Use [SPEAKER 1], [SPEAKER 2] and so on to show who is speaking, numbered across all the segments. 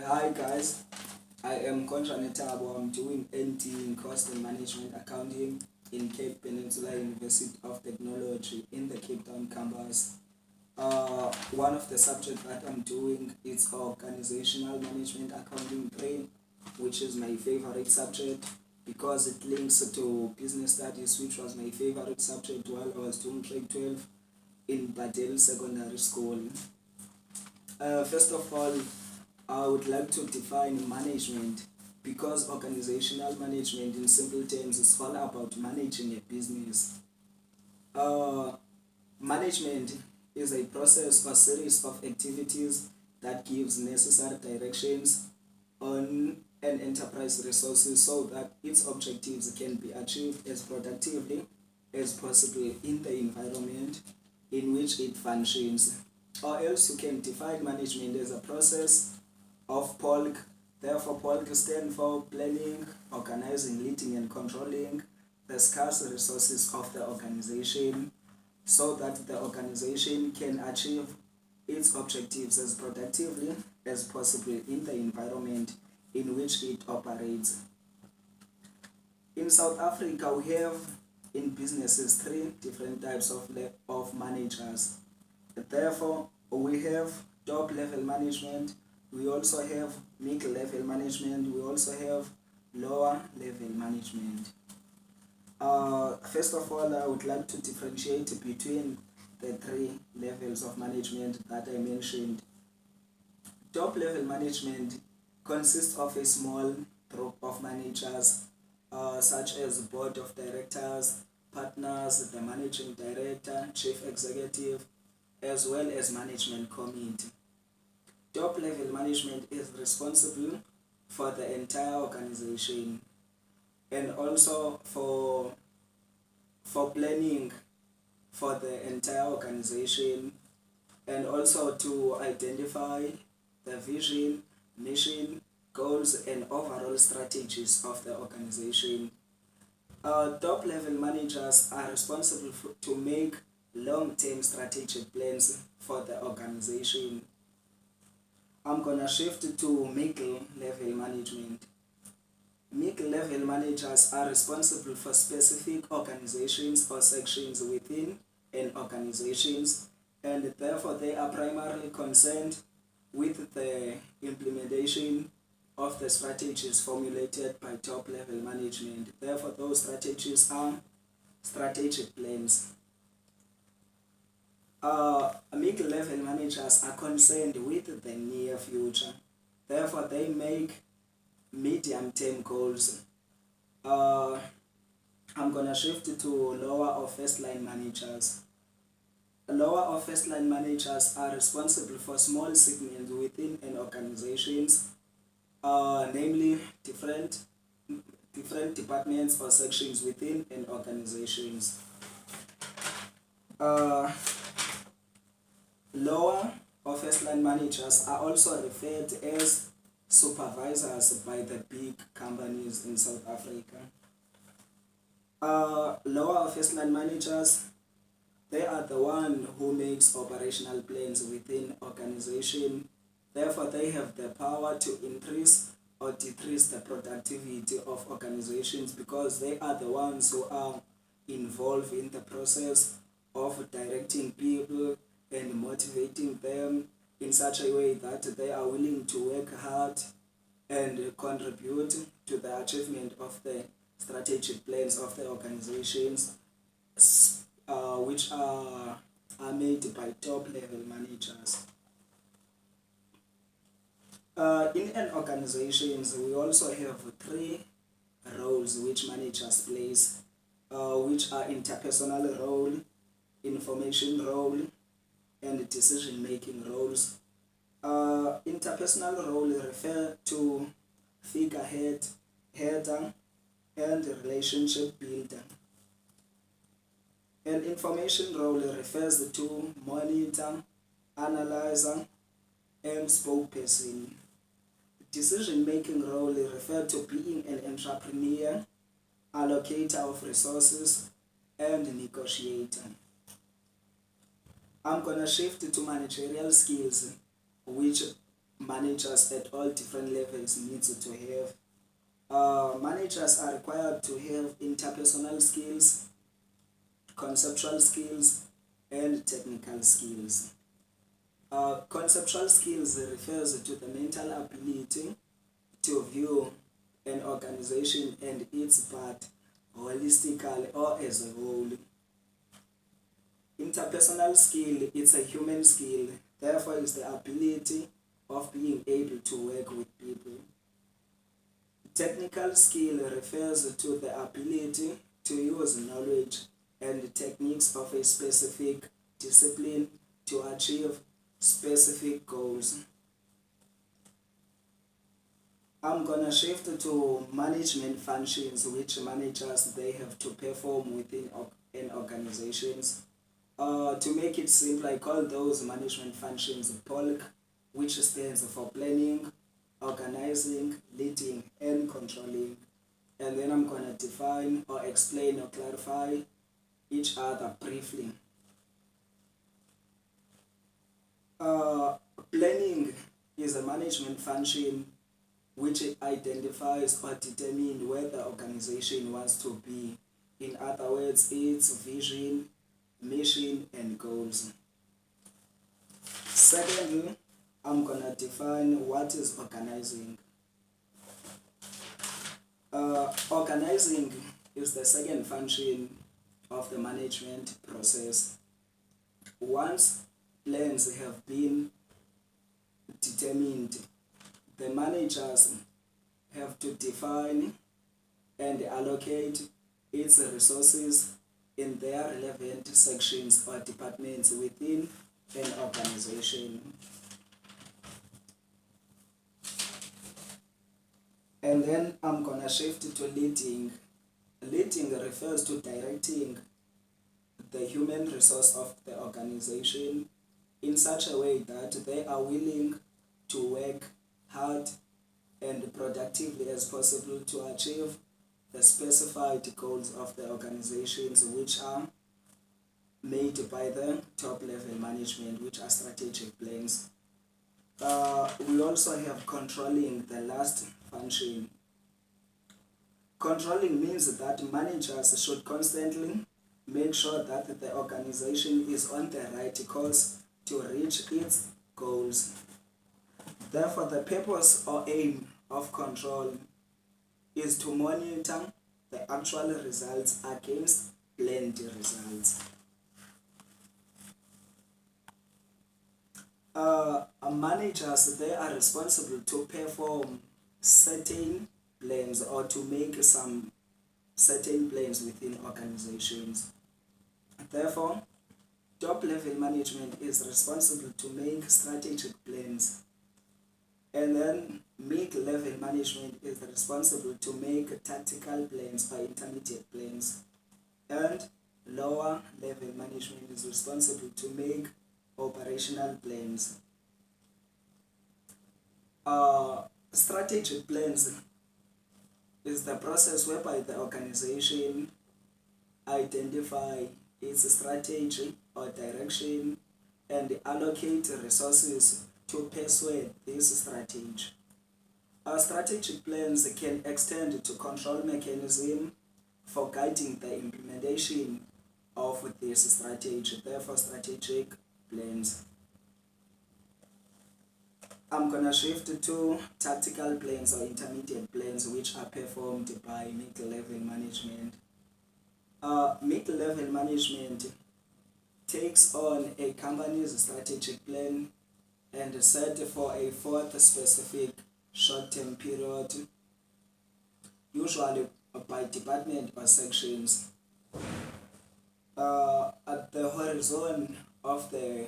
[SPEAKER 1] Hi guys, I am Nkonjane Thabo. I'm doing NT in Cost and Management Accounting in Cape Peninsula University of Technology in the Cape Town campus. One of the subjects that I'm doing is Organizational Management Accounting 3, which is my favorite subject because it links to business studies, which was my favorite subject while I was doing grade 12 in Badel Secondary School. First of all, I would like to define management because organizational management, in simple terms, is all about managing a business. Uh, Management is a process or series of activities that gives necessary directions on an enterprise resources so that its objectives can be achieved as productively as possible in the environment in which it functions. Or else you can define management as a process of POLC. Therefore, POLC stands for planning, organizing, leading, and controlling the scarce resources of the organization so that the organization can achieve its objectives as productively as possible in the environment in which it operates. In South Africa, we have in businesses three different types of managers. Therefore, we have top level management, we also have middle level management, we also have lower level management. First of all, I would like to differentiate between the three levels of management that I mentioned. Top level management consists of a small group of managers, such as board of directors, partners, the managing director, chief executive, as well as management committee. Top level management is responsible for the entire organization and also for planning for the entire organization and also to identify the vision, mission, goals, and overall strategies of the organization. Top level managers are responsible to make long term strategic plans for the organization. I'm gonna shift to middle level management. Middle level managers are responsible for specific organizations or sections within an organization, and therefore they are primarily concerned with the implementation of the strategies formulated by top level management. Therefore, those strategies are strategic plans. Middle level managers are concerned with the near future. Therefore, they make medium term goals. Uh, I'm gonna shift to lower or first line managers. Lower or first line managers are responsible for small segments within an organization, namely different departments or sections within an organization. Uh, Lower or first line managers are also referred as supervisors by the big companies in South Africa. Lower or first line managers, they are the one who makes operational plans within organization. Therefore, they have the power to increase or decrease the productivity of organizations because they are the ones who are involved in the process of directing people and motivating them in such a way that they are willing to work hard and contribute to the achievement of the strategic plans of the organizations, which are made by top level managers. In an organization, we also have three roles which managers plays, which are interpersonal role, information role, and decision making roles. Interpersonal role refer to figurehead, header, and relationship builder. An information role refers to monitor, analyzer, and spokesperson. Decision making role refers to being an entrepreneur, allocator of resources, and negotiator. I'm gonna shift to managerial skills, which managers at all different levels needs to have. Managers are required to have interpersonal skills, conceptual skills, and technical skills. Conceptual skills refers to the mental ability to view an organization and its part holistically or as a whole. Interpersonal skill is a human skill, therefore is the ability of being able to work with people. Technical skill refers to the ability to use knowledge and techniques of a specific discipline to achieve specific goals. I'm gonna shift to management functions which managers they have to perform within an organizations. To make it simple, I call those management functions POLC, which stands for planning, organizing, leading, and controlling. And then I'm gonna define or explain or clarify each other briefly. Planning is a management function which identifies or determines where the organization wants to be. In other words, its vision, mission, and goals. Secondly, I'm gonna define what is organizing. Organizing is the second function of the management process. Once plans have been determined, the managers have to define and allocate its resources in their relevant sections or departments within an organization. And then I'm gonna shift to leading. Leading refers to directing the human resource of the organization in such a way that they are willing to work hard and productively as possible to achieve the specified goals of the organizations, which are made by the top level management, which are strategic plans. We also have controlling, the last function. Controlling means that managers should constantly make sure that the organization is on the right course to reach its goals. Therefore, the purpose or aim of control is to monitor the actual results against planned results. Managers, they are responsible to perform certain plans or to make some certain plans within organizations. Therefore, top level management is responsible to make strategic plans, and then mid-level management is responsible to make tactical plans or intermediate plans, and lower level management is responsible to make operational plans. Strategic plans is the process whereby the organization identify its strategy or direction and allocate resources to pursue this strategy. Our strategic plans can extend to control mechanism for guiding the implementation of this strategy, therefore strategic plans. I'm gonna shift to tactical plans or intermediate plans, which are performed by mid-level management. Mid-level management takes on a company's strategic plan and set for a fourth specific short-term period, usually by department or sections. At the horizon of the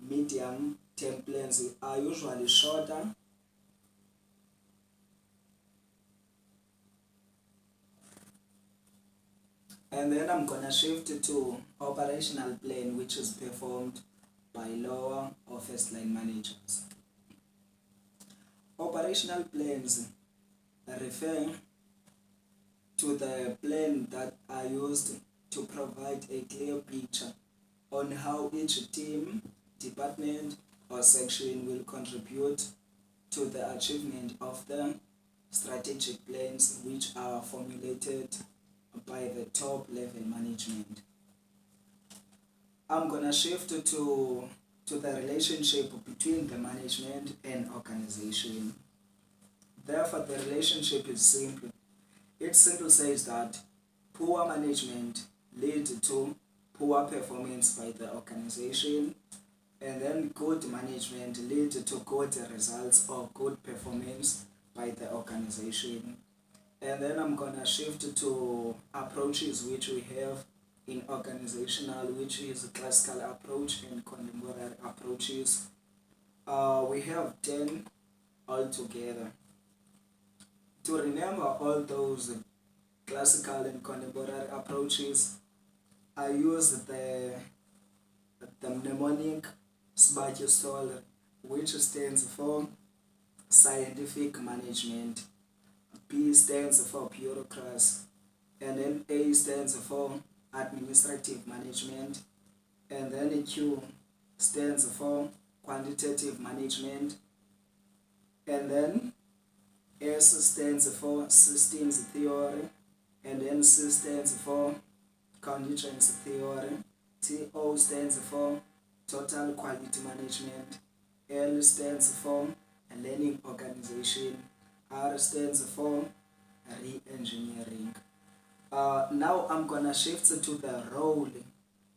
[SPEAKER 1] medium-term plans are usually shorter and then I'm gonna shift to operational plan, which is performed by lower or first line managers. Operational plans refer to the plan that are used to provide a clear picture on how each team, department, or section will contribute to the achievement of the strategic plans which are formulated by the top level management. I'm gonna shift to the relationship between the management and organization. Therefore, the relationship is simple. It simply says that poor management leads to poor performance by the organization, and then good management leads to good results or good performance by the organization. And then I'm gonna shift to approaches which we have in organizational, which is classical approach and contemporary approaches. We have 10 altogether. To remember all those classical and contemporary approaches, I use the mnemonic SBACHISTOL, which stands for scientific management, B stands for bureaucracy, and then A stands for administrative management, and then Q stands for quantitative management, and then S stands for systems theory, and then C stands for conditions theory, TO stands for total quality management, L stands for learning organization, R stands for re-engineering. Now I'm gonna shift to the role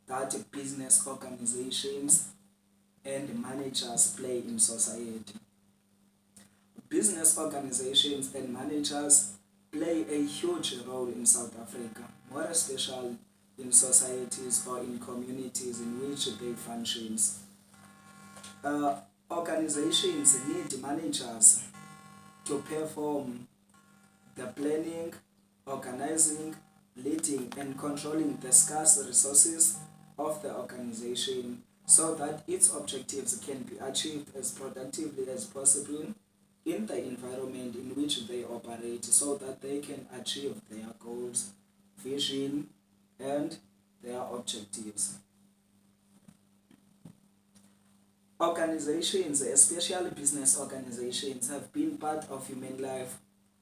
[SPEAKER 1] that business organizations and managers play in society. Business organizations and managers play a huge role in South Africa, more especially in societies or in communities in which they function. Uh, Organizations need managers to perform the planning, organizing, leading, and controlling the scarce resources of the organization so that its objectives can be achieved as productively as possible in the environment in which they operate so that they can achieve their goals, vision, and their objectives. Organizations, especially business organizations, have been part of human life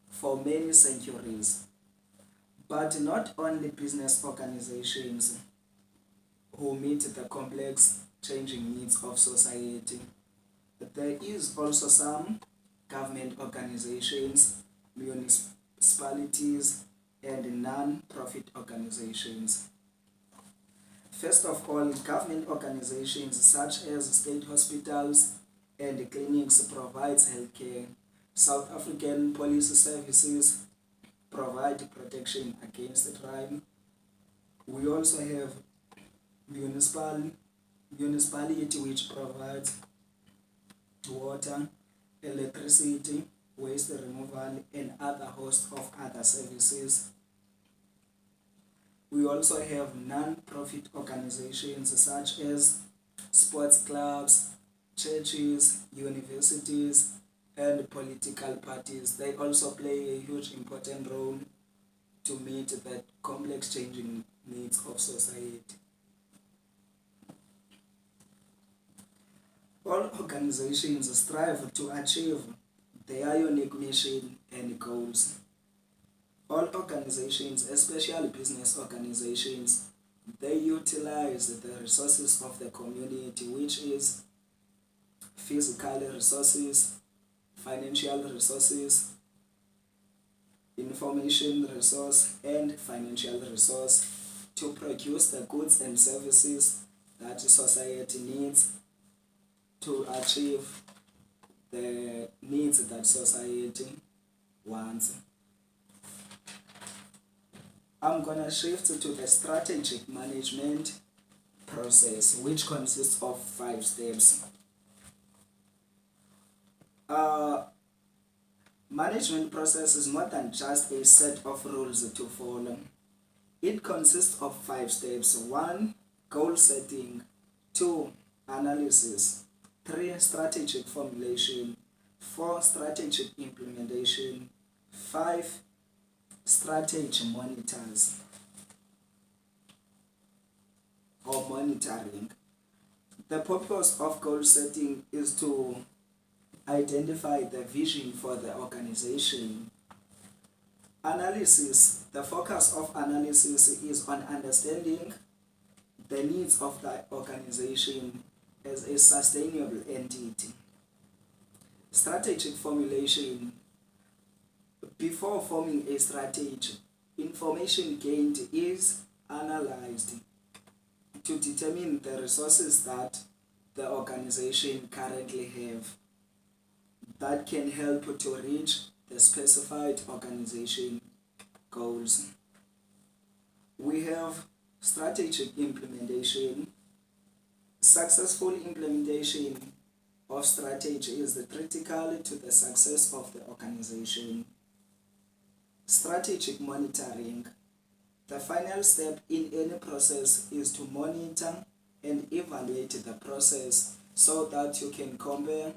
[SPEAKER 1] for many centuries. But not only business organizations who meet the complex changing needs of society. There is also some government organizations, municipalities, and non-profit organizations. First of all, government organizations such as state hospitals and clinics provides healthcare. South African police services provide protection against crime. We also have municipality which provides water, electricity, waste removal, and other host of other services. We also have non-profit organizations such as sports clubs, churches, universities, and political parties. They also play a huge important role to meet the complex changing needs of society. All organizations strive to achieve their unique mission and goals. All organizations, especially business organizations, they utilize the resources of the community, which is physical resources, financial resources, information resource, and financial resource to produce the goods and services that society needs to achieve the needs that society wants. I'm gonna shift to the strategic management process, which consists of 5 steps. Management process is more than just a set of rules to follow. It consists of 5 steps. 1. Goal setting. 2. Analysis. 3. Strategic formulation. 4. Strategic implementation. 5. Strategy monitors or monitoring. The purpose of goal setting is to Identify the vision for the organization. Analysis. The focus of analysis is on understanding the needs of the organization as a sustainable entity. Strategic formulation. Before forming a strategy, information gained is analyzed to determine the resources that the organization currently have that can help to reach the specified organization goals. We have strategic implementation. Successful implementation of strategy is critical to the success of the organization. Strategic monitoring. The final step in any process is to monitor and evaluate the process so that you can compare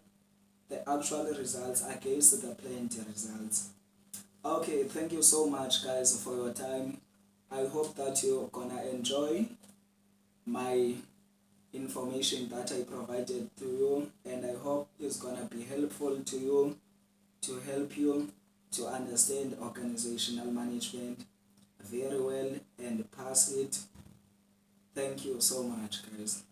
[SPEAKER 1] the actual results against the planned results. Okay, thank you so much guys for your time. I hope that you're gonna enjoy my information that I provided to you, and I hope it's gonna be helpful to you to help you to understand organizational management very well and pass it. Thank you so much guys.